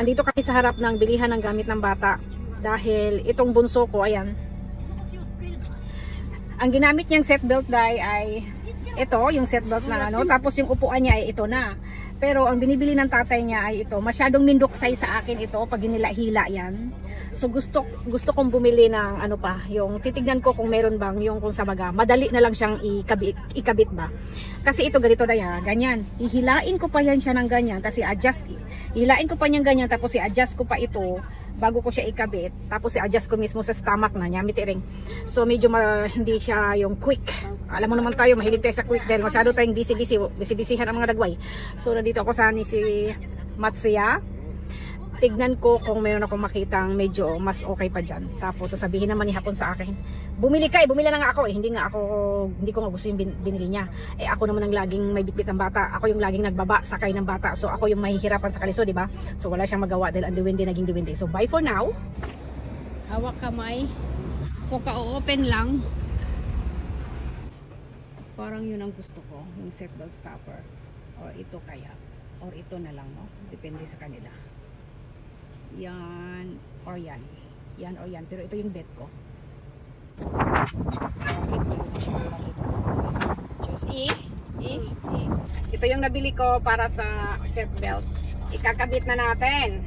Andito kami sa harap ng bilihan ng gamit ng bata. Dahil itong bunso ko, ayan. Ang ginamit niyang seatbelt ay ito, yung seatbelt na ano. Tapos yung upuan niya ay ito na. Pero ang binibili ng tatay niya ay ito. Masyadong mindoksay sa akin ito pag hinila-hila yan. So gusto kong bumili ng ano pa, yung titignan ko kung meron bang yung kung sa baga. Madali na lang siyang ikabit ba. Kasi ito ganito na yan, ganyan. Hihilain ko pa yan siya ng ganyan, tapos i-adjust. Hihilain ko pa niyan ganyan, tapos i-adjust ko pa ito bago ko siya ikabit. Tapos i-adjust ko mismo sa stomach na niya, mitiring. So medyo hindi siya yung quick. Alam mo naman tayo, mahilig tayo sa quick dahil masyado tayong busy-busyhan ang mga dagway. So nandito ako sa ni si Matsuya. Tignan ko kung meron akong makitang medyo mas okay pa dyan. Tapos sasabihin naman ni Hapon sa akin, bumili na nga ako eh. Hindi ko nga gusto yung binili niya. Eh ako naman ang laging may bitbit ng bata. Ako yung laging nagbaba, sakay ng bata. So ako yung mahihirapan sa kaliso, di ba? So wala siyang magawa dahil ang diwindi naging diwindi. So bye for now. Hawak kamay. So ka-open lang. Parang yun ang gusto ko, yung seatbelt stopper. Or ito kaya. Or ito na lang, no? Depende sa kanila. Yan or yan. Yan or yan. Pero ito yung bet ko. Choose E. Ito yung nabili ko para sa seatbelt. Ikakabit na natin.